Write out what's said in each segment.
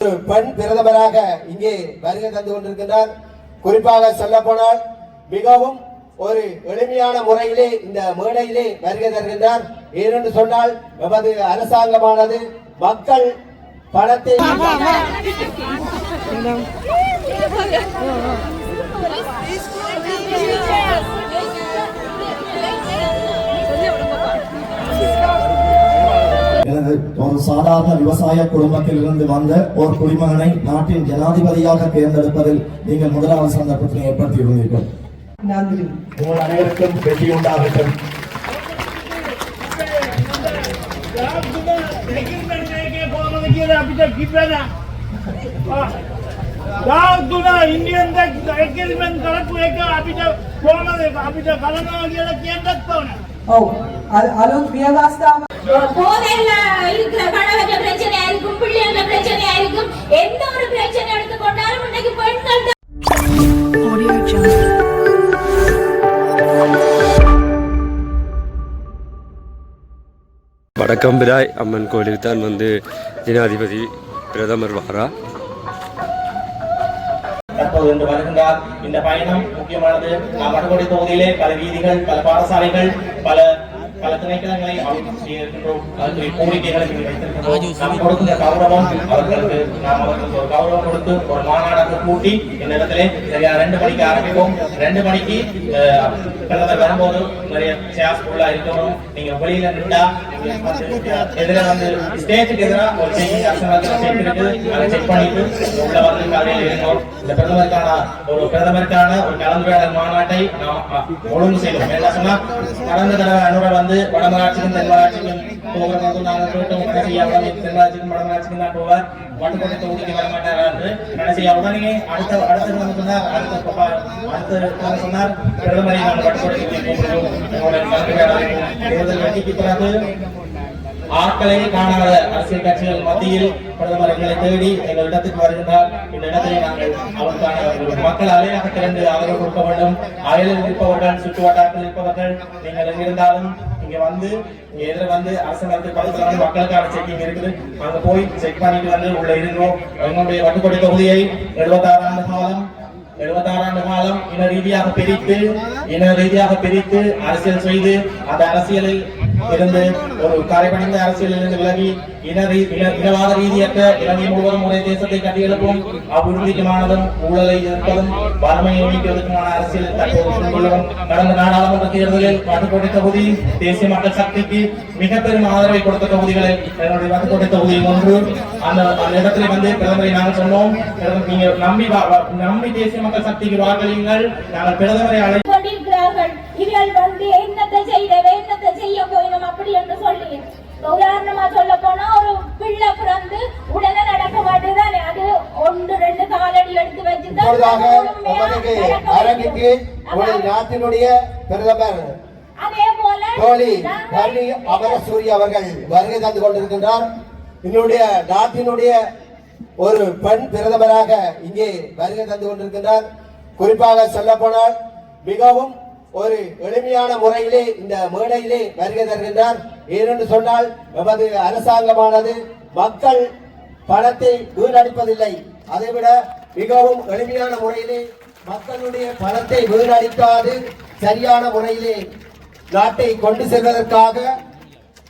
பெண் பிரதமராக இங்கே வருகை தந்து கொண்டிருக்கின்றார். குறிப்பாக சொல்ல போனால் மிகவும் ஒரு எளிமையான முறையிலே இந்த மேடையிலே வருகை தருகின்றார். ஏனென்று சொன்னால் நமது அரசாங்கமானது மக்கள் பணத்தை எனது ஒரு சாதாரண விவசாய குடும்பத்திலிருந்து வந்த ஒரு குடிமகனை நாட்டின் ஜனாதிபதியாக தேர்ந்தெடுப்பதில் நீங்கள் முதலாவது சந்தர்ப்பத்தை ஏற்படுத்தியிருந்தீர்கள். நன்றி. உங்கள் அனைவருக்கும் வெற்றி உண்டாகட்டும். ඉන්දියන් එක්කෙල්මෙන් කරපු එක අපිට කොහමද අපිට කලනවා කියලා කියන්නත් ඕන. ඔව් අලුත් විවස්ථාව போதையில இருக்கிற கணவன் பிரச்சனையா இருக்கும், பிள்ளைகள பிரச்சனையா இருக்கும், எந்த ஒரு பிரச்சனை எடுத்துக்கொண்டாலும் இன்னைக்கு பெண்கள் வடக்கம்பிராய் அம்மன் கோயிலுக்கு தான் வந்து ஜனாதிபதி பிரதமர் வாரா. தற்போது வருகின்றார். இந்த பயணம் முக்கியமானது. வடகொடை தொகுதியிலே பல வீதிகள், பல பாடசாலைகள், பல திணைக்களங்களை இருக்கின்றோம். கோரிக்கைகளை நாம் கொடுக்கிற கௌரவம் அவர்களுக்கு ஒரு கௌரவம் கொடுத்து ஒரு மாநாடாக கூட்டி இந்த இடத்திலே 2 மணிக்கு ஆரம்பிப்போம். 2 மணிக்கு பிரதமர் வரும்போது நிறைய சேர்ஸ் ஃபுல்லா இருக்கணும். நீங்க வெளியில நின்றா எதிர வந்து ஸ்டேஜுக்கு எதிராக ஒரு செக் இருக்கு, அதை செக் பண்ணிட்டு உள்ள வந்து கதையில் இருக்கணும். இந்த பிரதமருக்கான ஒரு கலந்துரையாடல் மாநாட்டை நாம் ஒழுங்கு செய்வோம். என்ன சொன்னா கடந்த தடவை அனுரை வந்து வடமராட்சிக்கும் தென்மராட்சிக்கும் போகிறது நாங்கள் கேட்டோம். கடைசியாக தென்மராட்சிக்கும் வடமராட்சிக்கும் தான் போவார், வட்டுக்கோட்டை தொகுதிக்கு வரமாட்டார் என்று கடைசியாக உடனே அடுத்த சொன்னார். அடுத்த சொன்னார் பிரதமரை நாங்கள் வட்டுக்கோட்டை தேர்தல் வெற்றிக்கு பிறகு ஆட்களை காணாத அரசியல் கட்சிகள் மத்தியில் பிரதமர் எங்களை தேடி எங்கள் இடத்துக்கு வருகின்றார். இந்த இடத்திலே நாங்கள் அவருக்கான மக்கள் அலையாக திரண்டு ஆதரவு கொடுக்க வேண்டும். அயலில் இருப்பவர்கள், சுற்று வட்டாரத்தில் இருப்பவர்கள், நீங்கள் எங்கிருந்தாலும் இங்க வந்து எதிர வந்து அரசாங்கத்துக்கு பக்கத்துல மக்களுக்கான செக்கிங் இருக்குது. அங்க போய் செக் பண்ணிட்டு வந்து உள்ள இருக்கிறோம். எங்களுடைய வட்டுக்கோட்டை தொகுதியை 76 ஆண்டு காலம் இன ரீதியாக பிரித்து அரசியல் செய்து அந்த அரசியலில் இருந்து ஒரு கரைபணிந்த அரசியலில் இருந்து விலகி இனவாத ரீதியற்ற இலங்கை முழுவதும் ஒரே தேசத்தை கட்டியெழுப்பும் அபிவிருத்திக்குமானதும் ஊழலை எதிர்ப்பதும் வறுமையை நீக்குவதற்குமான அரசியல் தற்போது கடந்த நாடாளுமன்ற தேர்தலில் வட்டுக்கோட்டை தொகுதி தேசிய மக்கள் சக்திக்கு மிக பெரும் ஆதரவை கொடுத்த தொகுதிகளில் என்னுடைய வட்டுக்கோட்டை தொகுதி ஒன்று. அந்த இடத்துல வந்து பிரதமரை நாங்கள் சொன்னோம், நீங்க நம்பி தேசிய மக்கள் சக்திக்கு வாக்களியுங்கள், நாங்கள் பிரதமரை அழைக்கிறார்கள். இவர்கள் வந்து என்னத்தை செய்ய போயிடும் அப்படி என்று சொல்லி உதாரணமா சொல்ல போனா ஒரு பிள்ளை பிறந்து உடனே நடக்க மாட்டேதான், அது 1-2 காலடி எடுத்து வச்சுதான் நாட்டினுடைய பிரதமர் அதே போல தோழி கர்ணி அமரசூரி அவர்கள் வருகை தந்து கொண்டிருக்கின்றார். என்னுடைய நாட்டினுடைய ஒரு பெண் பிரதமராக இங்கே வருகை தந்து கொண்டிருக்கின்றார். குறிப்பாக சொல்ல போனால் மிகவும் ஒரு எளிமையான முறையிலே இந்த மேடையிலே வருகை தருகின்றார். ஏனென்று சொன்னால் நமது அரசாங்கமானது மக்கள் பணத்தை வீணடிப்பதில்லை. அதைவிட மிகவும் எளிமையான முறையிலே மக்களுடைய பணத்தை வீணடிக்காது சரியான முறையிலே நாட்டை கொண்டு செல்வதற்காக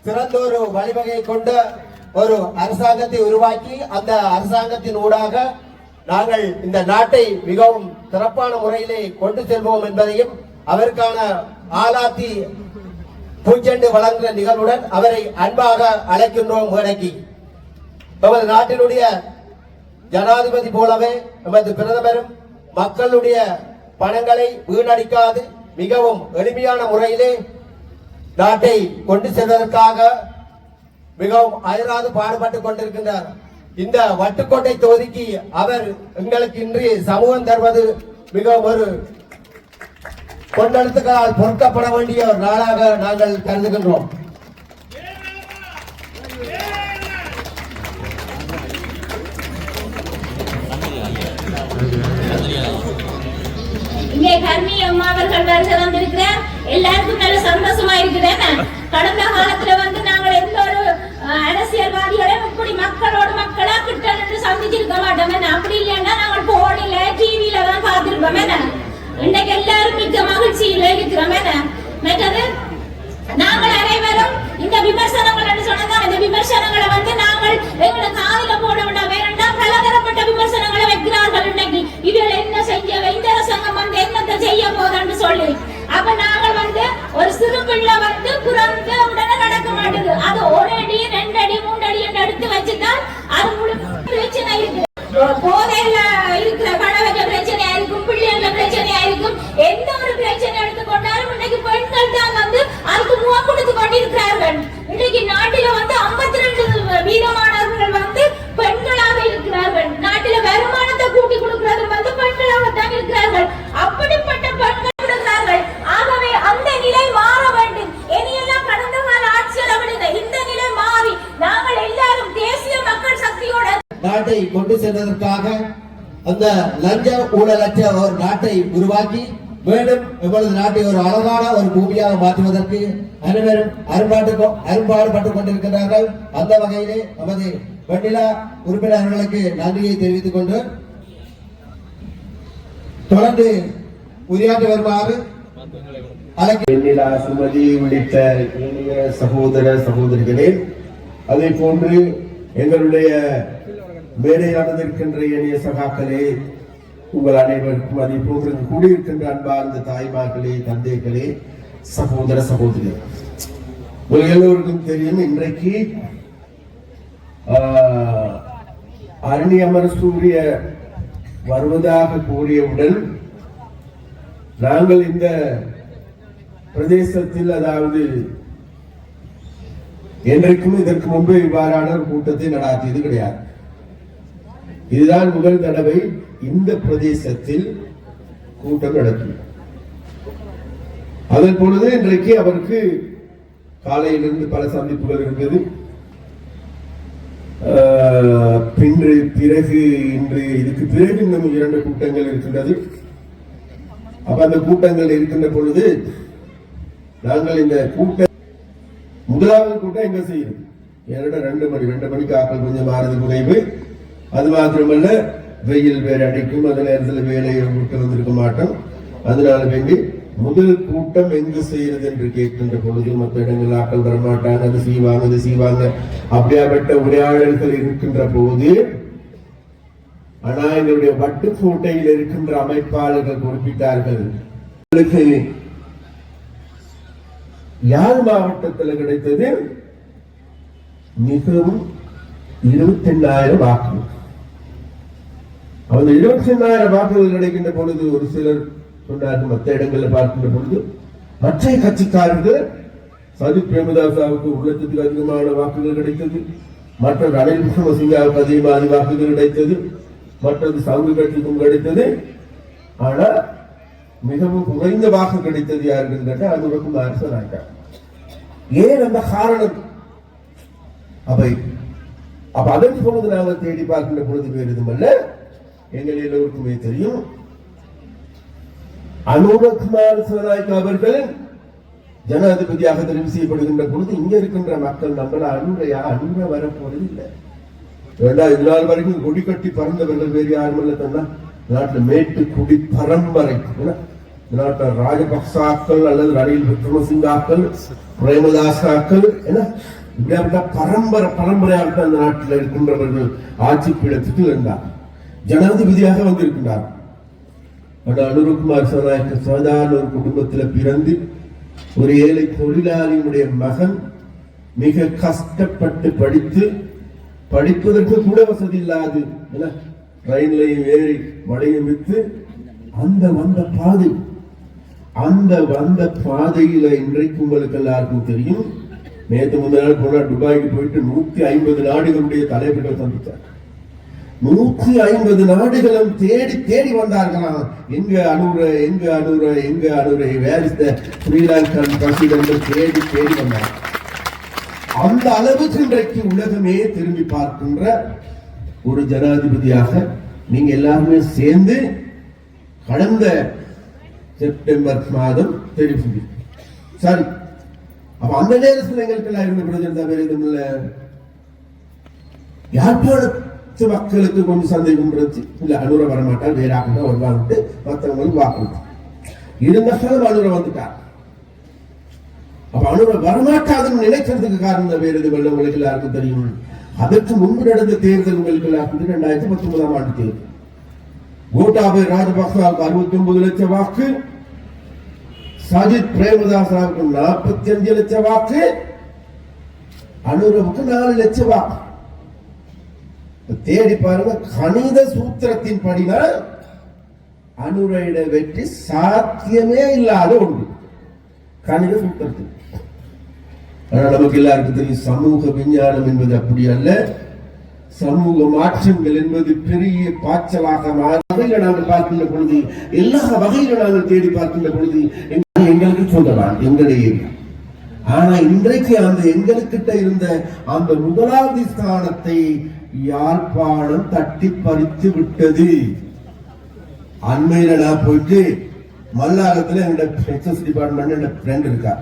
சிறந்த ஒரு வழிவகையை கொண்ட ஒரு அரசாங்கத்தை உருவாக்கி அந்த அரசாங்கத்தின் ஊடாக நாங்கள் இந்த நாட்டை மிகவும் சிறப்பான முறையிலே கொண்டு செல்வோம் என்பதையும் அவருக்கான ஆலாத்தி பூச்செண்டு வழங்குகிற நிகழ்வுடன் அவரை அன்பாக அழைக்கின்றோம் மேடைக்கு. நமது நாட்டினுடைய ஜனாதிபதி போலவே நமது பிரதமரும் மக்களுடைய பணங்களை வீணடிக்காது மிகவும் எளிமையான முறையிலே நாட்டை கொண்டு செல்வதற்காக மிகவும் அயராது பாடுபட்டுக் கொண்டிருக்கின்றார். இந்த வட்டுக்கோட்டை தொகுதிக்கு அவர் எங்களுக்கு இன்று சமூகம் தருவது மிகவும் ஒரு கொண்டெழுத்துக்களால் பொருட்கப்பட வேண்டிய ஒரு நாளாக நாங்கள் கருதுகின்றோம். இங்கே கர்ணி அம்மா அவர்கள் வருகை வந்திருக்கிறார். எல்லாருக்கும் நல்ல சந்தோஷமா இருக்கிறேன். கடந்த காலத்துல வந்து நாங்கள் எந்த ஒரு அரசியல்வாதிகளை இப்படி மக்களோடு மக்களா கிட்ட நின்று சந்திச்சிருக்க மாட்டோம். அப்படி இல்லைன்னா நாங்கள் போனில டிவியில தான் பார்த்திருப்போம். இன்னைக்கு எல்லாரும் மிக்க மகிழ்ச்சியில இருக்கிறோம். மற்றது நாங்கள் அனைவரும் இந்த விமர்சனங்கள் சொன்னதான் இந்த விமர்சனங்களை நாங்கள் எங்களை காதில போட விடாம வேண்டாம். பலதரப்பட்ட விமர்சனங்களை வைக்கிறார்கள். இன்னைக்கு இவர்கள் என்ன செஞ்ச இந்த அரசாங்கம் என்னத்தை செய்ய போதுன்னு சொல்லி அப்ப நாங்கள் ஒரு சிறு பிள்ளை பிறந்து உடனே நடக்க மாட்டேது. அது 1 அடி 2 அடி 3 அடி என்று எடுத்து வச்சுதான் அது முழு பிரச்சனை இருக்கு. போதையில இருக்கிற கணவன் பிரச்சனையா இருக்கும், பிள்ளைகள பிரச்சனையா இருக்கும். எந்த ஒரு பிரச்சனை எடுத்துக்கொண்டாலும் இன்னைக்கு பெண்கள் தான் அதுக்கு முகம் கொடுத்து கொண்டிருக்கிறார்கள். இன்னைக்கு நாட்டில 52 வீதமானவர்கள் பெண்களாக இருக்கிறார்கள். நாட்டில வருமானத்தை கூட்டி கொடுக்கிறது பெண்களாக தான் இருக்கிறார்கள். அப்படிப்பட்ட பெண்கள் இருக்கிறார்கள். ஆகவே அந்த நிலை மாற வேண்டும். இனியெல்லாம் கடந்த கால ஆட்சியில் விடுங்க. இந்த நிலை மாறி நாங்கள் எல்லாரும் தேசிய மக்கள் சக்தியோட நாட்டை கொண்டு செல்வதற்காக அந்த லஞ்ச ஊழலற்ற ஒரு நாட்டை உருவாக்கி மேலும் எவ்வளவு நாட்டை ஒரு அழகான ஒரு பூமியாக மாற்றுவதற்கு அனைவரும் அரும்பாடுபட்டுக் கொண்டிருக்கிறார்கள். அந்த வகையிலே நமது வெண்ணிலா உறுப்பினர்களுக்கு நன்றியை தெரிவித்துக் கொண்டு தொடர்ந்து உரையாற்றி வருமாறு வெண்ணிலா, சுமதி உள்ளிட்ட இனிய சகோதர சகோதரிகளே, அதே போன்று எங்களுடைய மேடையானது இருக்கின்ற இனிய சகாக்களே, உங்கள் அனைவருக்கும் அதே போன்று கூடியிருக்கின்ற அன்பார்ந்த தாய்மார்களே, தந்தைகளே, சகோதர சகோதரி, உங்கள் எல்லோருக்கும் தெரியும் இன்றைக்கு அரணி அமர் சூரிய வருவதாக கூறியவுடன் நாங்கள் இந்த பிரதேசத்தில் அதாவது என்றைக்கும் இதற்கு முன்பு இவ்வாறான ஒரு கூட்டத்தை நடாத்தியது கிடையாது. இதுதான் முதல் தடவை இந்த பிரதேசத்தில் கூட்டம் நடக்கும். அதன் பொழுது இன்றைக்கு அவருக்கு காலையிலிருந்து பல சந்திப்புகள் இருந்தது. பிறகு இன்று இதுக்கு பிறகு இன்னும் 2 கூட்டங்கள் இருக்கின்றது. அப்ப அந்த கூட்டங்கள் இருக்கின்ற பொழுது நாங்கள் இந்த முதலாவது கூட்டம் எங்க செய்யுது 2 மணிக்கு ஆக்கள் கொஞ்சம் மாறுது குறைவு. அது மாத்திரமல்ல, வெயில் வேற அடிக்கும், அந்த நேரத்தில் வேலையை விட்டு வந்திருக்க மாட்டோம். அதனால வேண்டி முதல் கூட்டம் எங்கு செய்யறது என்று கேட்கின்ற பொழுது மற்ற இடங்கள் ஆக்கள் வரமாட்டாங்க, அது செய்வாங்க இது செய்வாங்க அப்படியாப்பட்ட உரையாடல்கள் இருக்கின்ற போது, ஆனா எங்களுடைய வட்டுக்கோட்டையில் இருக்கின்ற அமைப்பாளர்கள் குறிப்பிட்டார்கள், யாழ் மாவட்டத்தில் கிடைத்தது மிகவும் 28,000 வாக்குகள். அந்த 28,000 வாக்குகள் கிடைக்கின்ற பொழுது ஒரு சிலர் சொன்னார்கள், மற்ற இடங்களில் பார்க்கின்ற பொழுது மற்ற கட்சிக்காரர்கள் சஜித் பிரேமதாசாவுக்கு 1,00,000க்கு அதிகமான வாக்குகள் கிடைத்தது, மற்ற ரணில் விக்ரமசிங்காவுக்கு அதிகமான வாக்குகள் கிடைத்தது, மற்றது சங்கு கட்சிக்கும் கிடைத்தது. ஆனால் மிகவும் குறைந்த வாக்கு கிடைத்தது யாருன்னு கேட்டா அதுக்கும் அரசன் ஆயிட்டார். ஏன் அந்த காரணம்? அப்ப அதன் பொழுது நாங்கள் தேடி பார்க்கின்ற பொழுது வேறு எதுவுமல்ல, எங்கள் எல்லோருக்குமே தெரியும், அனுரகுமார் சிவநாயக் அவர்கள் ஜனாதிபதியாக தெரிவு செய்யப்படுகின்ற பொழுது இங்க இருக்கின்ற மக்கள் நம்மள அனுர வரப்போறது இல்லை. இது நாள் வரைக்கும் கொடி கட்டி பறந்தவர்கள் வேறு யாரும் இல்லை. தன்னா நாட்டில் மேட்டு குடி பரம்பரை நாட்டில் ராஜபக்சாக்கள் அல்லது ரணில் விக்ரமசிங்காக்கள், பிரேமதாசாக்கள் இப்படியாப்பட்ட பரம்பரையாக அந்த நாட்டில் இருக்கின்றவர்கள் ஆட்சி பீடத்துக்கு இருந்தார், ஜனாதிபதியாக வந்திருக்கின்றார். அனுரகுமார் சிவநாயக்க சாதாரண ஒரு குடும்பத்தில் பிறந்து ஒரு ஏழை தொழிலாளியினுடைய மகன், மிக கஷ்டப்பட்டு படிப்பதற்கு கூட வசதி இல்லாது ரயிலையும் ஏறி மழையும் வித்து அந்த வந்த பாதையில இன்றைக்கு உங்களுக்கு எல்லாருக்கும் தெரியும். நேற்று முன்னாள் போனா துபாய்க்கு போயிட்டு 150 நாடுகளுடைய தலைவர்கள் சந்தித்தார். 150 நாடுகளும் தேடி வந்தார்களாம். எங்க Anura where is the Sri Lankan president தேடி வந்தார். அந்த அளவுக்கு இன்றைக்கு உலகமே திரும்பி பார்க்கின்ற ஒரு ஜனாதிபதியாக நீங்க எல்லாருமே சேர்ந்து கடந்த செப்டம்பர் மாதம் தெரிவு சரி. அப்ப அந்த நேரத்தில் எங்களுக்கு எல்லாம் இருந்த பிரச்சனை வேறு எதுவும் இல்லை. யாழ்ப்பாணத்து மக்களுக்கு கொஞ்சம் சந்தேகம் இருந்துச்சு. இல்ல அனுர வரமாட்டால் வேறாக வருவான்ட்டு மற்றவங்களுக்கு வாக்கு இருந்தாலும் அனுர வந்துட்டார். அப்ப அனுர வரமாட்டாதுன்னு நினைக்கிறதுக்கு காரணம் வேறு எது உங்களுக்கு எல்லாருக்கும் தெரியும். அதற்கு முன்பு நடந்த தேர்தல் உங்களுக்கு எல்லாருக்கும் 2019 ஆண்டு தேர்தல். கோட்டாபய ராஜபக்சாவுக்கு 69 லட்சம் வாக்கு, சஜித் பிரேமதாசாவுக்கு 45 லட்சம் வாக்கு, அனுரவுக்கு 4 லட்சம் வாக்கு. தேடி பாருங்க, கணித சூத்திரத்தின் படினா அனுரையிட வெற்றி சாத்தியமே இல்லாத ஒன்று கணித சூத்திரத்தில். ஆனால் நமக்கு எல்லாருக்கும் தெரியும் சமூக விஞ்ஞானம் என்பது அப்படி அல்ல. சமூக மாற்றங்கள் என்பது பெரிய பாய்ச்சலாக வகையில நாங்கள் பார்க்கின்ற பொழுது, எல்லா வகையில நாங்கள் தேடி பார்க்கின்ற பொழுது எங்களுக்கு சொந்ததான் எங்களுடைய ஏரியா. ஆனா இன்றைக்கு அந்த எங்களுக்கிட்ட இருந்த அந்த முதலாவது ஸ்தானத்தை யாழ்ப்பாணம் தட்டி பறித்து விட்டது. அண்மையில நான் போயிட்டு மல்லாகத்துல என்னோட எக்ஸஸ் டிபார்ட்மெண்ட் என்னோட ஃப்ரெண்ட் இருக்கா,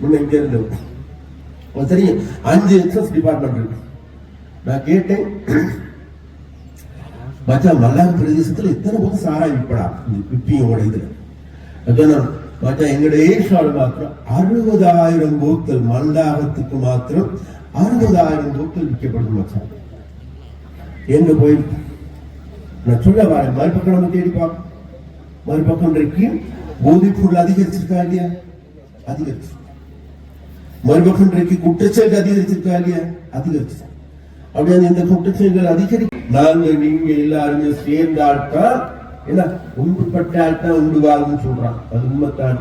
இங்க இருந்து தெரியும் 5 எக்ஸஸ் டிபார்ட்மெண்ட் இருக்கு. நான் கேட்டேன், மச்சான் மல்லாக பிரதேசத்துல எத்தனை போது சாராயம் விற்படா விப்பியோட இதுல மச்சான் எங்களுடைய ஏஷாவில் மாத்திரம் 60,000 போத்தல் மல்லாகத்துக்கு மாத்திரம் 60,000 போத்தல் விற்கப்படுது மச்சான். எங்க போயிருக்கு நான் சொல்ல வரேன். மறுபக்கம் நம்ம தேடி பார்ப்போம். மறுபக்கம் இன்றைக்கு போதைப் பொருள் அதிகரிச்சிருக்கா இல்லையா? அதிகரிச்சு. மறுபக்கம் இன்றைக்கு குற்றச்செயல் அதிகரிச்சிருக்கா இல்லையா? அதிகரிச்சு. அப்படியே இந்த குற்றச்செயல்கள் அதிகரிக்க நாங்கள் நீங்க எல்லாருமே சேர்ந்தால்தான் என்ன ஒன்றுபட்டால்தான் உண்டுவாகும் சொல்றான். அது உண்மைத்தான்.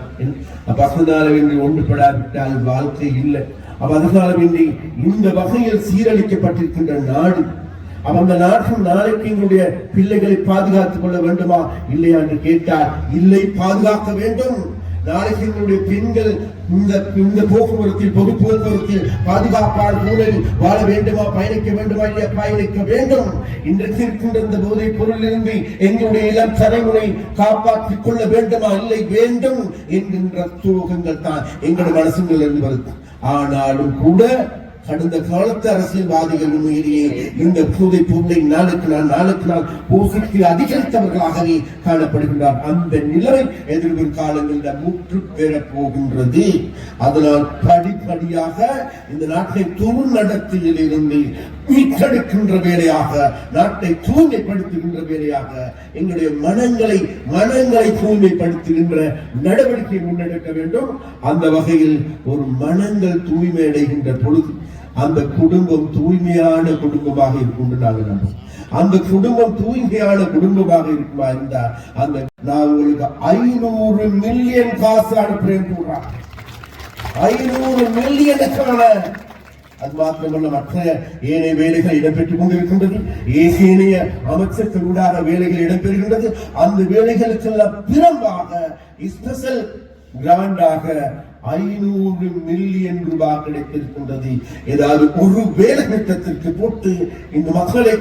அப்ப அதனால வேண்டி ஒன்றுபடாவிட்டால் வாழ்க்கை இல்லை. அப்ப அதனால வேண்டி இந்த வகையில் சீரழிக்கப்பட்டிருக்கின்ற நாடு. அந்த நாட்டம் நாளைக்கு எங்களுடைய பிள்ளைகளை பாதுகாத்துக் கொள்ள வேண்டுமா இல்லையா என்று கேட்டால் இல்லை, பாதுகாக்க வேண்டும். நாளைக்கு எங்களுடைய பெண்கள் இந்த போக்குவரத்தில் பொது போக்குவரத்தில் பாதுகாப்பான சூழலில் வாழ வேண்டுமா, பயணிக்க வேண்டுமா இல்லையா? பயணிக்க வேண்டும். இன்றைக்கு இருக்கின்ற இந்த போதைப் பொருளிலிருந்து எங்களுடைய இளம் தலைமுறை காப்பாற்றிக் கொள்ள வேண்டுமா இல்லை வேண்டும் என்கின்ற சோகங்கள் தான் எங்களுடைய மனசுகள் இருந்து வருது. ஆனாலும் கூட கடந்த காலத்து அரசியல்வாதிகள் உண்மையிலேயே இந்த போதை பொருளை நாளுக்கு நாள் போதைக்கு அதிகரித்தவர்களாகவே காணப்படுகின்றார். அந்த நிலைமை எதிர்வரும் காலங்களில் முற்று பெறப் போகின்றது. அதனால் படிப்படியாக இந்த நாட்டை துர்நடத்தையில் இருந்து மீட்டெடுக்கின்ற வேலையாக, நாட்டை தூய்மைப்படுத்துகின்ற வேலையாக எங்களுடைய மனங்களை தூய்மைப்படுத்துகின்ற நடவடிக்கை முன்னெடுக்க வேண்டும். அந்த வகையில் ஒரு மனங்கள் தூய்மை அடைகின்ற பொழுது அந்த குடும்பம் தூய்மையான குடும்பமாக இருக்கும். அந்த குடும்பம் தூய்மையான குடும்பமாக இருக்குமா இருந்தா அந்த நான் உங்களுக்கு 500 மில்லியன் காசு அனுப்புறேன் சொல்றான். 500 மில்லியனுக்கான அது மாத்திரமல்ல, மற்ற ஏனைய வேலைகள் இடம்பெற்றுக் கொண்டிருக்கின்றது. ஏனைய அமைச்சர்களூடாக வேலைகள் இடம்பெறுகின்றது. அந்த வேலைகளுக்கெல்லாம் பிறம்பாக ஸ்பெஷல் கிராண்டாக 500 மில்லியன் ரூபாய் கிடைத்திருக்கின்றது. ஏதாவது ஒரு வேலை திட்டத்திற்கு போட்டு இந்த மக்களை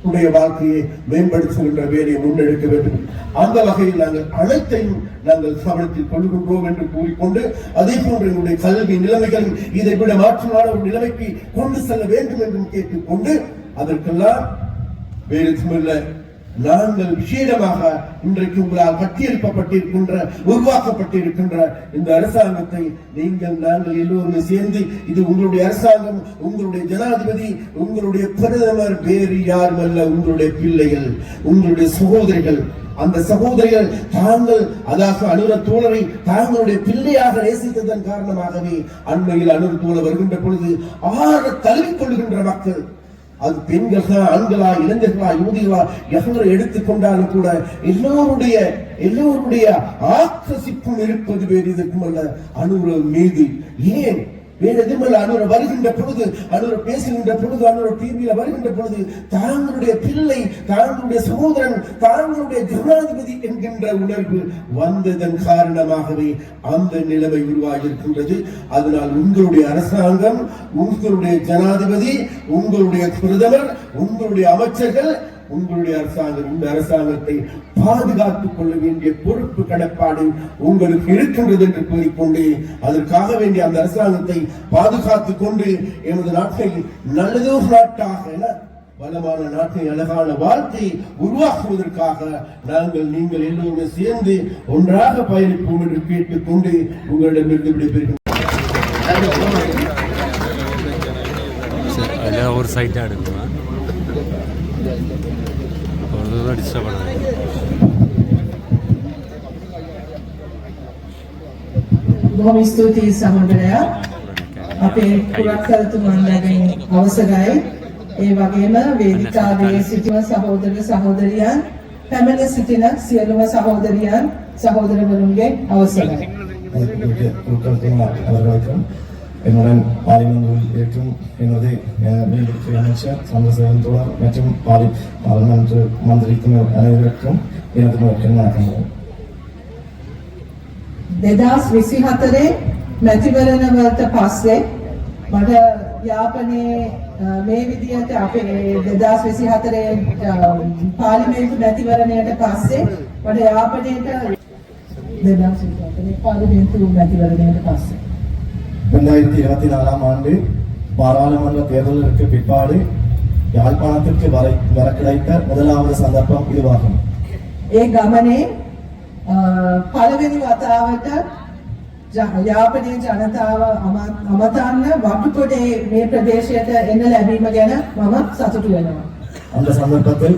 உடைய வாழ்க்கையை மேம்படுத்துகின்ற வேலையை முன்னெடுக்க வேண்டும். அந்த வகையில் நாங்கள் அனைத்தையும் நாங்கள் கவனத்தில் கொள்கின்றோம் என்று கூறிக்கொண்டு, அதே போன்று எங்களுடைய கல்வி நிலைமைகள் இதை விட மாற்றமான ஒரு நிலைமைக்கு கொண்டு செல்ல வேண்டும் என்றும் கேட்டுக்கொண்டு, அதற்கெல்லாம் வேறு நாங்கள் விசேடமாக இன்றைக்கு உங்களால் கட்டியெழுப்பப்பட்டிருக்கின்ற உருவாக்கப்பட்டிருக்கின்ற இந்த அரசாங்கத்தை நாங்கள் எல்லோருமே சேர்ந்து, இது உங்களுடைய அரசாங்கம், உங்களுடைய ஜனாதிபதி, உங்களுடைய பிரதமர், வேறு யாரும் அல்ல, உங்களுடைய பிள்ளைகள், உங்களுடைய சகோதரிகள். அந்த சகோதரிகள் தாங்கள் அதாவது அனுர தோழரை தாங்களுடைய பிள்ளையாக நேசித்ததன் காரணமாகவே அண்மையில் அனுர தோழர் வருகின்ற பொழுது ஆற தழுவிக்கொள்கின்ற மக்கள், அது பெண்களா, ஆண்களா, இளைஞர்களா, யுவதிகளா, எவரை எடுத்துக்கொண்டாலும் கூட எல்லோருடைய ஆக்கசிப்பும் இருப்பது வேறு எதற்கும் அல்ல அனுர மீது. ஏன் வேறு எதுவுமல்ல, அனுர வருகின்ற பொழுது, அனுர பேசுகின்ற பொழுது, அனுர டிவியில வருகின்ற பொழுது தாங்களுடைய பிள்ளை, தாங்களுடைய சகோதரன், தாங்களுடைய ஜனாதிபதி என்கின்ற உணர்வு வந்ததன் காரணமாகவே அந்த நிலைமை உருவாகி இருக்கின்றது. அதனால் உங்களுடைய அரசாங்கம், உங்களுடைய ஜனாதிபதி, உங்களுடைய பிரதமர், உங்களுடைய அமைச்சர்கள், உங்களுடைய அரசாங்கம் இந்த அரசாங்கத்தை பாதுகாத்துக் கொள்ள வேண்டிய பொறுப்பு கடப்பாடு உங்களுக்கு இருக்கின்றது என்று கூறிக்கொண்டு அதற்காக வேண்டிய அந்த அரசாங்கத்தை பாதுகாத்துக் கொண்டு எமது நாட்டை நல்லதொரு நாட்டாக வளமான நாட்டை அழகான வாழ்க்கை உருவாக்குவதற்காக நீங்கள் எல்லோருமே சேர்ந்து ஒன்றாக பயணிப்போம் என்று கேட்டுக்கொண்டு உங்களிடமிருந்து விடைபெறுகிறேன். ஒரு சைட்டாக எடுக்குமா ஒரு டிஸ்டர்ப் பண்ண බොහොම ස්තුතියි සහෝදරයා. අපේ පුරස්කාරතුමන්ලගෙන් අවසරයි. ඒ වගේම වේදිකාවේ සිටින සහෝදර සහෝදරියන් පැමිණ සිටින සියලුම සහෝදරියන් சகோதரர்களுடைய அவசரம். அவர்களுக்கும் என்னுடன் பார்லிமென்றில் இருக்கும் எனது நீதித்துறை அமைச்சர் சந்திரசேகரன் தோழர் மற்றும் பார்லிமென்ட் மந்திரிக்கும் அனைவருக்கும் எனது வணக்கம். 2024 මැතිවරණ වලට පස්සේ මට යාපනයේ මේ විදියට අපේ 2024 පාර්ලිමේන්තු මැතිවරණයට පස්සේ මට යාපනයේට 2024 පාර්ලිමේන්තු මැතිවරණයට පස්සේ 2024 ஆண்டு பாராளுமன்ற தேர்தலுக்கு பிற்பாடு யாழ்ப்பாணத்திற்கு வர கிடைத்த முதலாவது சந்தர்ப்பம் இதுவாகும். ඒ ගමනේ පළවෙනි වතාවට යාපනයේ ජනතාව අමතන්න වටුකොඩේ මේ ප්‍රදේශයට එන්න ලැබීම ගැන මම සතුටු වෙනවා. அந்த சந்தர்ப்பத்தில்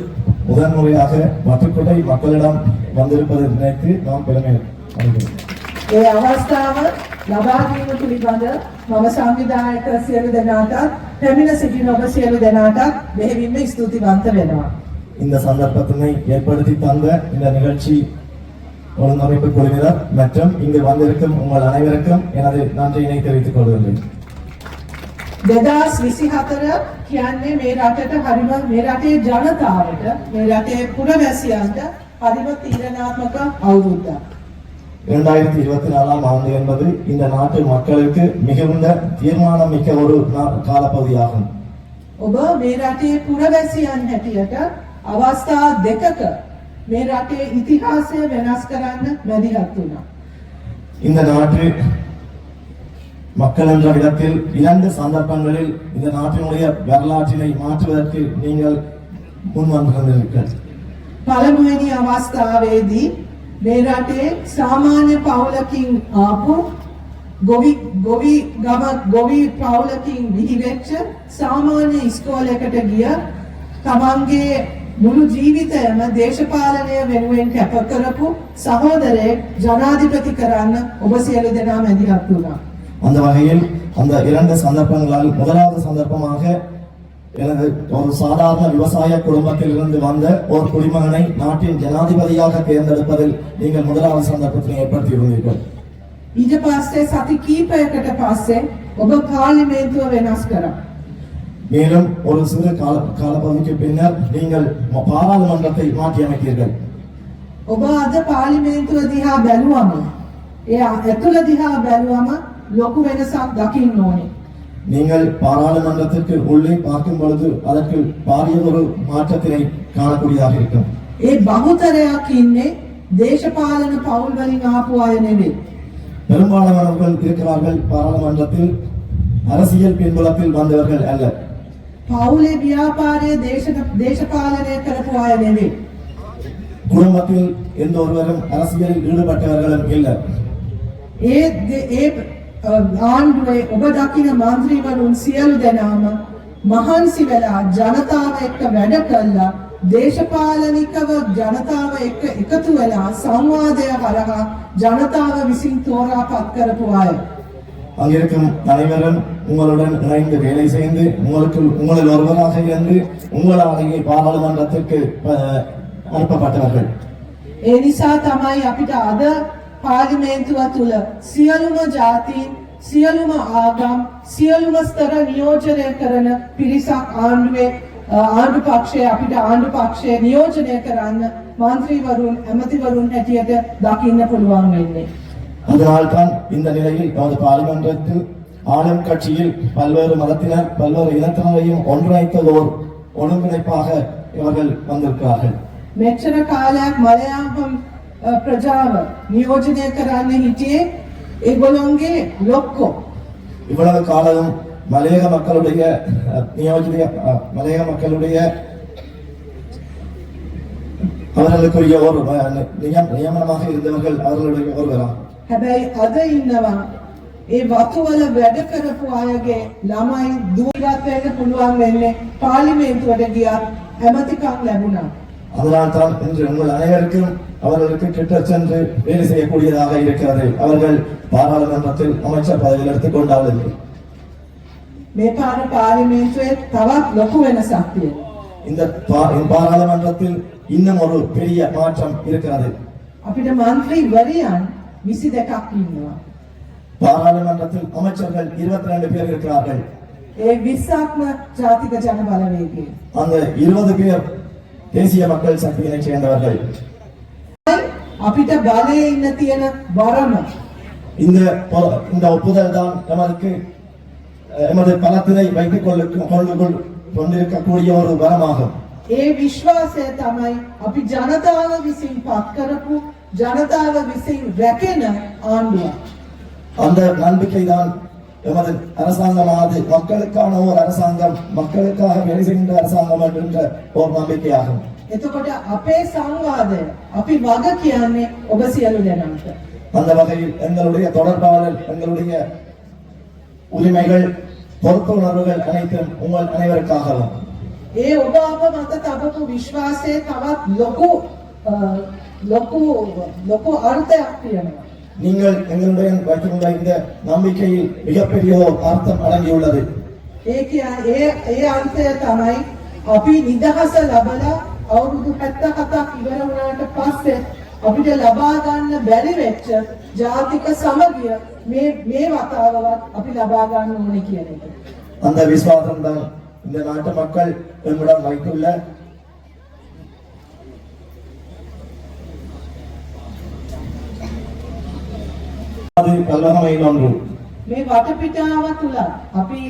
முதன்முறையாக வட்டுக்கோட்டை மக்களிடம் வந்திருப்பதை நினைத்து நாம் பெருமை அடைகிறோம். ඒ අවස්ථාව ලබා දීම පිළිබඳ මම සංවිධායක සියලු දෙනාටත් පැමිණ සිටින ඔබ සියලු දෙනාටත් මෙහෙවින්ම ස්තුතිවන්ත වෙනවා. இந்த சந்தர்ப்பத்தினை ஏற்படுத்தி தந்த இந்த நிகழ்ச்சி ஒழுங்கமைப்பு குழுவினர் மற்றும் இங்கு வந்திருக்கும் உங்கள் அனைவருக்கும் எனது நன்றியினை தெரிவித்துக் கொள்கிறேன். 2024 කියන්නේ මේ රටට හරිම මේ රටේ ජනතාවට මේ රටේ පුරවැසියන්ට හරිම තීරණාත්මක අවුරුද්දක්. 2024 ஆண்டு என்பது இந்த நாட்டு மக்களுக்கு மிகுந்த தீர்மானம் மிக்க ஒரு காலப்பகுதியாகும். ඔබ මේ රටේ පුරවැසියන් හැටියට අවස්ථා දෙකක මේ රටේ ඉතිහාසය වෙනස් කරන්න මැදිහත් වුණා. இந்த நாட்டு மக்கள் என்ற விதத்தில் இரண்டு சந்தர்ப்பங்களில் இந்த நாட்டினுடைய வரலாற்றினை மாற்றுவதற்கு நீங்கள் முன்வந்திருக்கிறீர்கள். පළමුවෙනි අවස්ථාවේදී මේ රටේ සාමාන්‍ය පවුලකින් ආපු ගොවි පවුලකින් විහිවෙච්ච සාමාන්‍ය ඉස්කෝලයකට ගිය තමන්ගේ මුළු ජීවිතයම දේශපාලනය වෙනුවෙන් කැප කරපු සහෝදරයෙක් ජනාධිපති කරන්න ඔබ සියලු දෙනා මැදිහත් වුණා. அந்த வகையில் அந்த இரண்டு சந்தர்ப்பங்களால் முதலாவது சந்தர்ப்பமாக எனது ஒரு சாதாரண விவசாய குடும்பத்திலிருந்து வந்த ஒரு குடிமகனை நாட்டின் ஜனாதிபதியாக தேர்ந்தெடுப்பதில் நீங்கள் முதலாவது சந்தர்ப்பத்தை ஏற்படுத்தியிருந்தீர்கள். ඊට පස්සේ සති කීපයකට පස්සේ ඔබ පාර්ලිමේන්තුව වෙනස් කරා. மேலும் ஒரு சிறு காலப்பகுதிக்கு பின்னர் நீங்கள் பாராளுமன்றத்தை மாற்றியமைத்தீர்கள். ඔබ අද පාර්ලිමේන්තුව දිහා බැලුවම ඒ ඇතුළ දිහා බැලුවම ලොකු වෙනසක් දකින්න ඕනේ. நீங்கள் பாராளுமன்றத்திற்கு உள்ளே பார்க்கும் பொழுது அதற்கு பாரிய ஒரு மாற்றத்தினை காணக்கூடியதாக இருக்கும். ඒ බහුතරයක් ඉන්නේ දේශපාලන පවුල් වලින් ආපු අය නෙවෙයි. பெரும்பாலானவர்கள் இருக்கிறார்கள் பாராளுமன்றத்தில் அரசியல் பின்புலத்தில் வந்தவர்கள் அல்ல. පවුලේ ව්‍යාපාරයේ දේශපාලනය කරපු අය නෙවෙයි. குடும்பத்தில் எந்த ஒருவரும் அரசியலில் ஈடுபட்டவர்களும் இல்லை. ඒ ආණ්ඩුවේ ඔබ දකින මන්ත්‍රීවරුන් සියලු දෙනාම මහන්සි වෙලා ජනතාව එක්ක වැඩ කළා දේශපාලනිකව ජනතාව එක්ක එකතු වෙලා සංවාදය හරහා ජනතාව විසින් තෝරාපත් කරපු අය. அங்கிருக்கும் அனைவரும் உங்களுடன் இணைந்து வேலை செய்து உங்களில் ஒருவராக இருந்து உங்களாலேயே பாராளுமன்றத்திற்கு அனுப்பப்பட்டவர்கள். ඒ නිසා තමයි අපිට අද පාර්ලිමේන්තුව තුළ සියලුම ජාතීන් සියලුම ආගම් සියලුම ස්තර නියෝජනය කරන පිරිසක් ආණ්ඩු පක්ෂය අපිට ආණ්ඩු පක්ෂය නියෝජනය කරන්න මන්ත්‍රීවරුන් ඇමතිවරුන් හැටියට දකින්න පුළුවන් වෙන්නේ. அதனால்தான் இந்த நிலையில் நமது பார்லிமென்றத்தில் ஆளும் கட்சியில் பல்வேறு மதத்தினர் பல்வேறு இனத்தினரையும் ஒன்றிணைத்ததோர் ஒருங்கிணைப்பாக இவர்கள் வந்திருக்கிறார்கள். මෙච්චර කාලයක් මලයාලම් ප්‍රජාව නියෝජනය කරන්න හිටියේ ඒගොල්ලෝගේ ලොක්කෝ. இவ்வளவு காலம் மலையக மக்களுடைய மலையக மக்களுடைய அவர்களுக்குரிய ஒரு நியமனமாக இருந்தவர்கள் அவர்களுடைய ஒருவராம். හැබැයි අද ඉන්නවා ඒ වතුවල වැඩ කරපු අයගේ ළමයි දුරවත් වෙන්න පුළුවන් වෙන්නේ පාර්ලිමේන්තුවට ගියත් ඇමතිකම් ලැබුණා. அதனால் தான் இன்று உங்கள் அனைவருக்கும் அவர்களுக்கு கிட்ட சென்று வேலை செய்யக்கூடியதாக இருக்கிறது. அவர்கள் பாராளுமன்றத்தில் அமைச்சர் பதவியில் எடுத்துக் கொண்டார்கள். මේ පාර පාර්ලිමේන්තුවේ තවත් ලොකු වෙනසක් තියෙනවා. இந்த பாராளுமன்றத்தில் இன்னும் ஒரு பெரிய மாற்றம் இருக்கிறது. අපිට മന്ത്രി වරියන් 22ක් ඉන්නවා. பாராளுமன்றத்தில் அமைச்சர்கள் 22 பேர் இருக்கிறார்கள். ඒ 20ක්ම ජාතික ජන බලවේගය. அந்த 20 பேர் தேசிய மக்கள் சக்தியினைச் சேர்ந்தவர்கள். අපිට බලයේ ඉන්න තියෙන බරම இந்த ஒப்புதல் தான் எமது பலத்தினை வைத்துக் கொண்டிருக்கக்கூடிய ஒரு வரமாகும். ඒ විශ්වාසය තමයි අපි ජනතාව විසින් පත් කරපු ජනතාව විසින් රැකෙන ආණ්ඩුවක්. அந்த நம்பிக்கை தான் எமது அரசாங்கமானது மக்களுக்கான ஒரு அரசாங்கம், மக்களுக்காக வேலை செய்கின்ற அரசாங்கம் என்கின்ற ஒரு நம்பிக்கையாகும். එතකොට අපේ සංවාදය අපි වග කියන්නේ ඔබ සියලු දෙනාට. அந்த வகையில் எங்களுடைய தொடர்பாளர், எங்களுடைய உரிமைகள், பொறுப்புணர்வுகள் அனைத்தும் உங்கள் அனைவருக்காகவும். ඒ ඔබ අප මත තබපු විශ්වාසයේ තවත් ලොකු අර්ථයක් තියෙනවා. நீங்கள் எங்களுடைய வைத்துள்ள இந்த நம்பிக்கையில் மிகப்பெரிய ஒரு அர்த்தம் அடங்கியுள்ளது. ඒ අර්ථය තමයි අපි නිදහස ලබලා අවුරුදු 77ක් ඉවර වුණාට පස්සේ අපිට ලබා ගන්න බැරි වෙච්ච ජාතික සමගිය මේ වතාවවත් අපි ලබා ගන්න ඕනේ කියන එක. அந்த விசுவாசம் தான் இந்த நாட்டு மக்கள் எங்களிடம் வைத்துள்ள பல்வகமையில் ஒன்று. මේ වටපිටාව තුල අපි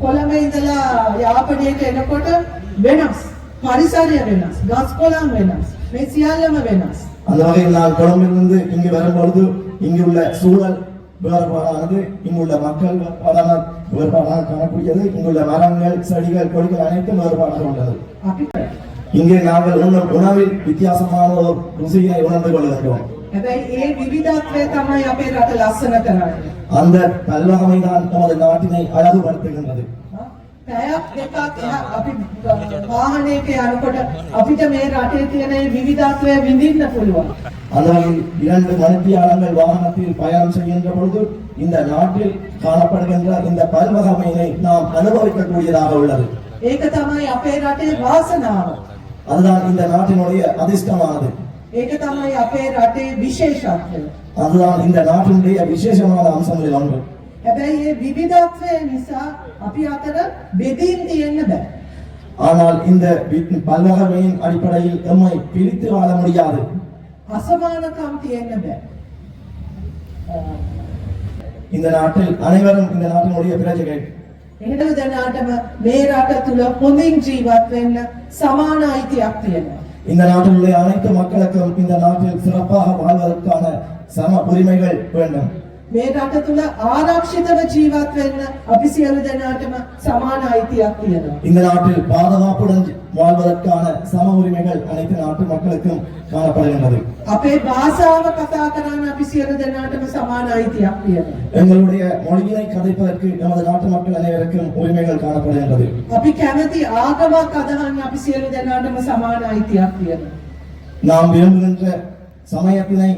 කොළඹ ඉඳලා යාපනයට එනකොට වෙනස්, පරිසරය වෙනස්, ගස් කොළන් වෙනஸ், මේ සියල්ලම වෙනස්. அந்த வகையில் நான் கொழும்பிலிருந்து இங்கு வரும்பொழுது இங்குள்ள சூழல் வேறுபாடானது, இங்குள்ள மக்கள் வேறுபாடாக காணக்கூடியது, இங்குள்ள மரங்கள், செடிகள், கொடிகள் அனைத்தும் வேறுபாடாக உள்ளது. இங்கே நாங்கள் உண்ணும் உணவில் வித்தியாசமான ஒரு ருசியை உணர்ந்து கொள்கின்றோம். හැබැයි ඒ විවිධත්වය තමයි අපේ රට ලස්සන කරන්නේ. அந்த பல்வகமை தான் நமது நாட்டினை அழகுபடுத்துகின்றது. පැයක් දෙකක් අපි වාහනයක යනකොට අපිට මේ රටේ තියෙන විවිධත්වය විඳින්න පුළුවන්. அந்த வகையில் 2 மணித்தியாலங்கள் வாகனத்தில் பயணம் செய்கின்ற பொழுது இந்த நாட்டில் காணப்படுகின்ற இந்த பல்வகமையினை நாம் அனுபவிக்கக்கூடியதாக உள்ளது. ඒක තමයි අපේ රටේ වාසනාව. அதுதான் இந்த நாட்டினுடைய அதிர்ஷ்டமானது. ඒක තමයි අපේ රටේ විශේෂත්වය. அதுதான் இந்த நாட்டினுடைய விசேஷமான அம்சங்களில் ஒன்று. හැබැයි මේ විවිධත්වය නිසා අපි අතර බෙදීම් තියෙන්න බෑ. ஆனால் இந்த பல்வகமையின் அடிப்படையில் எம்மை பிரித்து வாழ முடியாது. අසමානකම් තියෙන්න බෑ. இந்த நாட்டில் அனைவரும் இந்த நாட்டினுடைய பிரஜைகள். එහෙම දැනටම මේ රට තුල හොඳින් ජීවත් වෙන්න සමාන අයිතියක් තියෙනවා. இந்த நாட்டில் உள்ள அனைத்து மக்களுக்கும் இந்த நாட்டில் சிறப்பாக வாழ்வதற்கான சம உரிமைகள் வேண்டும். මේ රට තුල ආරක්ෂිතව ජීවත් වෙන්න අපි සියලු දෙනාටම සමාන අයිතියක් තියෙනවා. இந்த நாட்டில் பாதுகாப்புடன் வாழ்வதற்கான சம உரிமைகள் அனைத்து நாட்டு மக்களுக்கும் காணப்படுகின்றது. අපේ භාෂාව කතා කරන්න අපි සියලු දෙනාටම සමාන අයිතියක් තියෙනවා. எங்களுடைய மொழியினை கதைப்பதற்கு நமது நாட்டு மக்கள் அனைவருக்கும் உரிமைகள் காணப்படுகின்றது. අපි කැමති ආගමක් අදහන්න අපි සියලු දෙනාටම සමාන අයිතියක් තියෙනවා. நாம் விரும்புகின்ற சமயத்தினை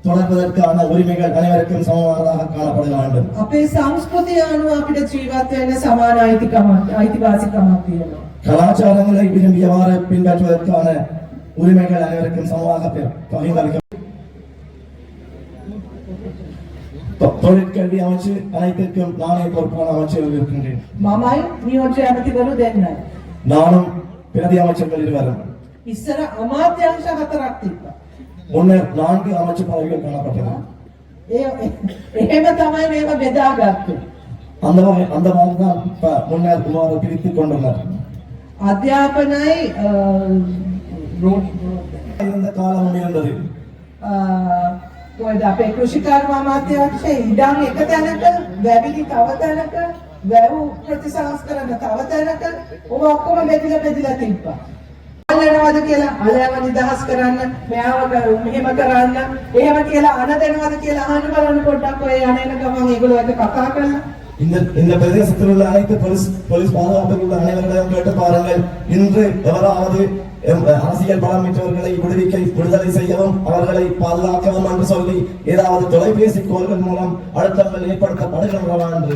தொடர்பதற்கான உரிமைகள் அனைவருக்கும் சமமானதாக காணப்பட வேண்டும். අපේ සංස්කෘතිය අනුව අපිට ජීවත් වෙන්න සමාන අයිතිවාසිකමක් තියෙනවා. கலாச்சாரங்களை விரும்பியவாறு பின்பற்றுவதற்கான உரிமைகள் அனைவருக்கும் சமமாக பகிர்ந்தளிக்க. தொழிற்கல்வி அமைச்சு அனைத்திற்கும் நானே பொறுப்பான அமைச்சர்கள் இருக்கின்றேன். මමයි නියෝජ්‍ය ඇමතිවරු දෙන්නයි. நானும் பிரதி அமைச்சர்கள் இருவரும். ඉස්සර අමාත්‍යාංශ 4ක් තිබ්බා. முன்னர் 4 அமைச்சு பதவிகள் காணப்பட்டன. එහෙම තමයි මේව බෙදාගත්තේ. அந்த மாதிரி தான் முன்னர் பிரித்துக் கொண்டுள்ளனர். අධ්‍යාපනයි අපේ කෘෂිකර්ම අමාත්‍යාංශයේ ඉඩම් එක තැනක, වැවිලි තව තැනක, වැව් ප්‍රතිසංස්කරණ තව තැනක ඔබ ඔක්කොම බෙදලා තිබ්බා. අල්ලනවාද කියලා අලයව නිදහස් කරන්න, මෙයාව මෙහෙම කරන්න, එහෙම කියලා අන දෙනවාද කියලා අහන්න බලන්න පොඩ්ඩක් ඔය යන ගමන් ඒගොල්ලෝ එක කතා කරලා இந்த பிரதேசத்தில் உள்ள அனைத்து போலீஸ் பாதுகாப்பில் உள்ள அனைவரிடம் கேட்டு பாருங்கள். இன்று எவராவது அரசியல் பலம் பெற்றவர்களை விடுதலை செய்யவும் அவர்களை பாதுகாக்கவும் என்று சொல்லி ஏதாவது தொலைபேசி கோல்கள் மூலம் அழுத்தங்கள் ஏற்படுத்தப்படுகின்றன என்று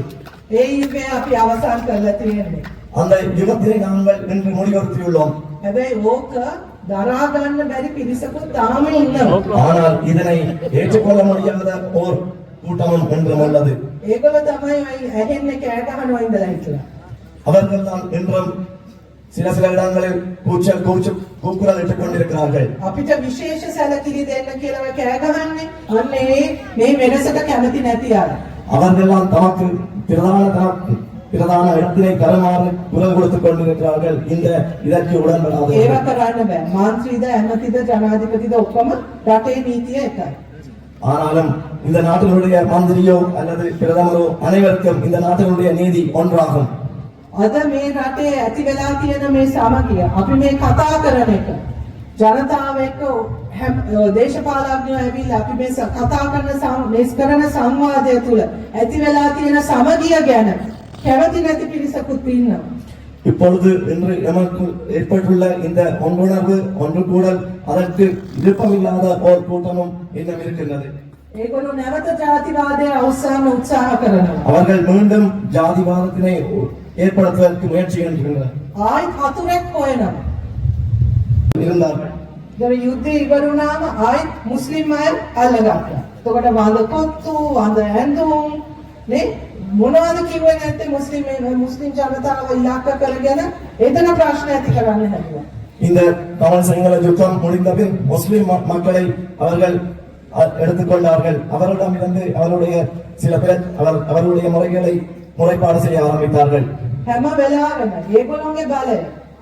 ඒ අපි අවසන් කරලා තියෙන්නේ. அந்த யுகத்திலே நாங்கள் இன்று முடிவெடுத்துள்ளோம். හැබැයි ඕක දරා ගන්න බැරි පිරිසකුත් තාම ඉන්නවා. ஆனால் இதனை ஏற்றுக்கொள்ள முடியாத ஓர் கூட்டமும் ஒன்றும் உள்ளது. ඒගොල්ලෝ තමයි ඇහෙන්නේ කෑ ගහනවා ඉඳලා හිටලා. அவர்கள் தான் இன்றும் சில இடங்களில் கூக்குரல் இட்டுக் கொண்டிருக்கிறார்கள். අපිට විශේෂ සැලකිලි දෙන්න කියලා කෑ ගහන්නේ අන්න මේ වෙනසට කැමති නැති අය. அவர்கள் தான் தமக்கு பிரதான இடத்திலே தருமாறு குரல் கொடுத்துக் கொண்டிருக்கிறார்கள். இதற்கு உடன்படாத ඒව කරන්න බෑ. මන්ත්‍රීද ඇමතිද ජනාධිපතිද ඔක්කොම රටේ නීතිය එකයි. ஆனாலும் இந்த நாட்டினுடைய மந்திரியோ அல்லது பிரதமரோ அனைவருக்கும் இந்த நாட்டினுடைய நீதி ஒன்றாகும். අද මේ රටේ ඇති වෙලා තියෙන මේ සමගිය අපි මේ කතා කරන එක ජනතාව එක්ක දේශපාලඥයෝ ඇවිල්ලා අපි මේ කතා කරන සංවාදය තුළ ඇති වෙලා තියෙන සමගිය ගැන කැමති නැති පිරිසකුත් ඉන්නවා. இப்பொழுது இன்று நமக்கு ஏற்பட்டுள்ள இந்த ஒன்றுணர்வு ஒன்று கூடல் அதற்கு விருப்பமில்லாத ஒரு கூட்டமும் இன்னும் இருக்கின்றது. ඒගොල්ලෝ නැවත ජාතිවාදය අවසන් උත්සාහ කරනවා. அவர்கள் மீண்டும் ஜாதிவாதத்தினை ஏற்படுத்துவதற்கு முயற்சிக்கின்றனர். ආයිත් හතුරෙක් හොයනවා. இருந்தார்கள். ඒතර යුද්ධය ඉවරුනාම ආයිත් මුස්ලිම් අය අල්ලගත්තා. එතකොට වඳ කොත්තු වඳ ඇඳුම් නේ මොනවද කිව්වේ නැත්තේ මුස්ලිම් ජනතාව ඉලක්ක කරගෙන එතන ප්‍රශ්න ඇති කරන්න හැදුවා. இந்த தமிழ் சிங்கள யுத்தம் முடிந்த பின் முஸ்லிம் மக்களை அவர்கள் எடுத்துக்கொண்டார்கள். அவரிடமிருந்து அவருடைய சில பேர் அவருடைய முறைப்பாடு செய்ய ஆரம்பித்தார்கள். හැම වෙලාවෙම ඒගොල්ලෝගේ බලය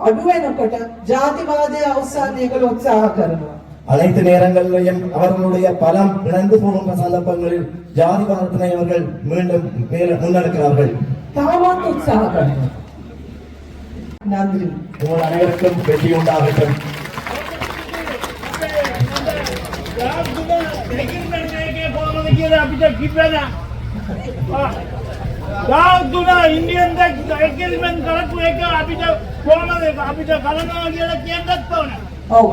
අඩු වෙනකොට ජාතිවාදය අවසන් ඒගොල්ලෝ උත්සාහ කරනවා. அனைத்து நேரங்களிலும் அவர்களுடைய பலம் இணைந்து போகின்ற சந்தர்ப்பங்களில் ஜாதிவாதத்தினை அவர்கள் மீண்டும் முன்னெடுக்கிறார்கள். තාමත් උත්සාහ කරනවා. නන්දි உங்கள் அனைவருக்கும் வெற்றி உண்டாகட்டும். ඉන්දියන් එක්කෙල්මෙන් කරපු එක අපිට කොහමද අපිට කරනවා කියලා කියන්නත් ඕන. ඔව්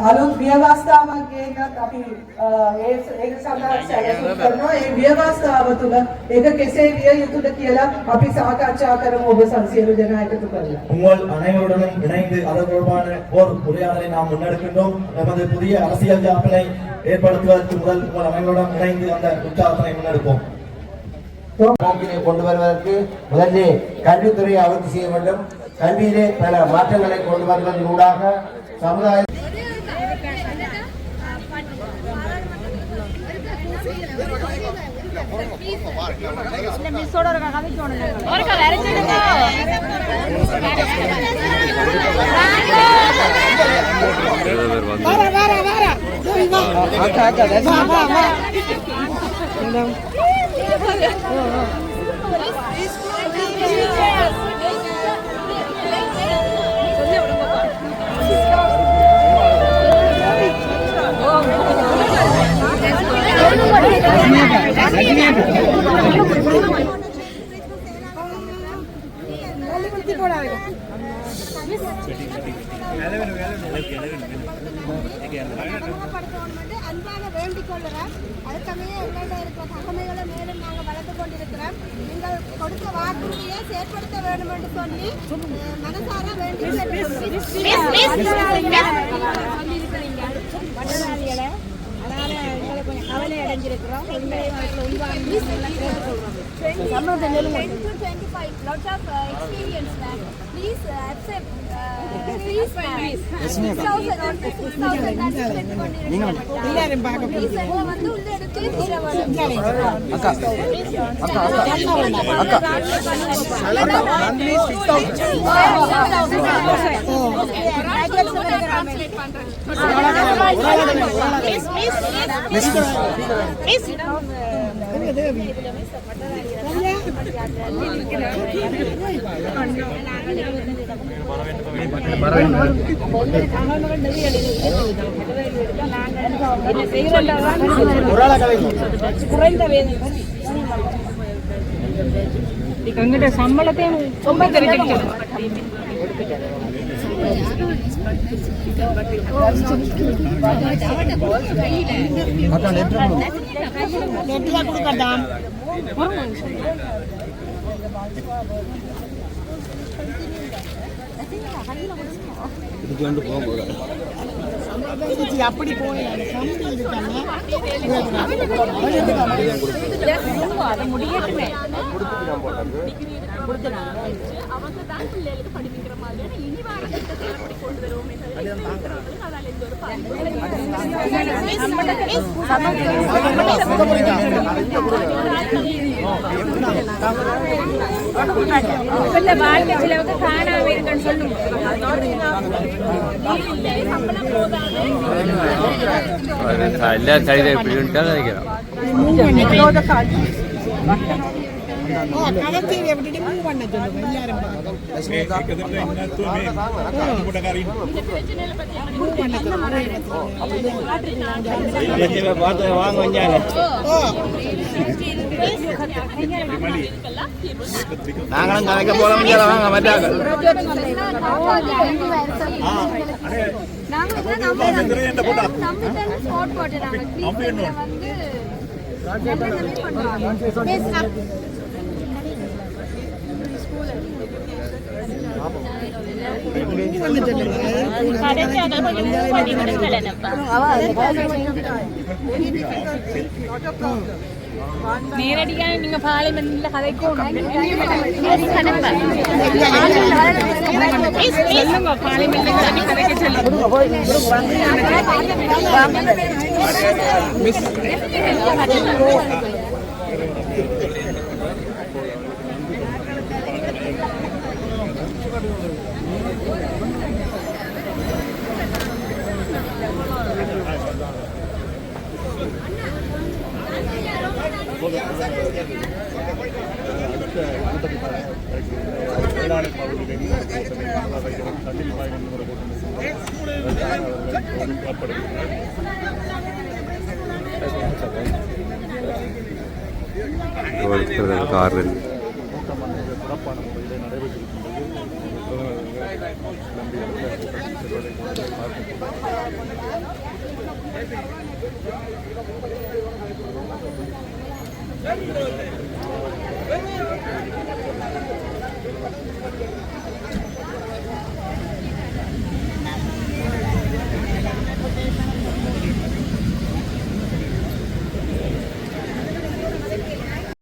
අලුත් ව්‍යවස්ථාවක් ගේනත් අපි ඒක සඳහා සැලසුම් කරනවා. ඒ ව්‍යවස්ථාව තුළ ඒක කෙසේ විය යුතුද කියලා අපි සාකච්ඡා කරමු ඔබ සියලු දෙනා එකතු කරලා. உங்கள் அனைவருடனும் இணைந்து அது தொடர்பான ஓர் உரையாடலை நாம் முன்னெடுக்கின்றோம். நமது புதிய அரசியல் ஜாப்பினை ஏற்படுத்துவதற்கு முதல் உங்கள் அனைவருடன் இணைந்து அந்த உற்சாகத்தினை முன்னெடுப்போம். போக்கினை கொண்டு வருவதற்கு முதலே கல்வித்துறையை அபிவிருத்தி செய்ய வேண்டும். கல்வியிலே பல மாற்றங்களை கொண்டு வருவதன் ஊடாக சமுதாய அன்பான வேண்டிக் கொள்கிறோம். அதுக்கமைய எங்களிடம் இருக்கிற தகமைகளை மேலும் நாங்கள் வளர்த்து கொண்டிருக்கிறோம். நீங்கள் கொடுத்த வாக்குறுதியை செயற்படுத்த வேண்டும் என்று சொல்லி மனசார வேண்டி அதனால எங்களை கொஞ்சம் கவலை அடைஞ்சிருக்கிறோம். 20 to 25, lots of experience, ma'am. Please accept. Please, ma'am. 6,000 or 6,000 நான் spend பண்ணிருக்கேன். Please, எங்களை வந்து உள்ள எடுத்து எங்கிட்ட சம்பளத்தையும் ரொம்ப தெரிஞ்சுக்கிட்டு அப்படி போனேன் அதை முடியட்டுமே அவங்க தான் பிள்ளைகளுக்கு படிப்பிக்கிற மாதிரியான இனி வார திட்டத்தை எப்படி கொண்டு வருவோமே அதால் எந்த ஒரு வாழ்க்கை சிலவுக்கு காணாம இருக்குன்னு சொல்லுங்க எல்லா கழித எப்படின்ட்டா நினைக்கிறோம் கலத்தீரை விட்டுட்டு மூவ் பண்ண சொல்லுங்க எல்லாரும் நாங்களும் கலைக்க போறோம் வாங்க மாட்டாங்க நேரடியாக நீங்க பார்லிமெண்ட்ல கதைக்கும் பார்லிமெண்ட்ல கதைக்க காரணம்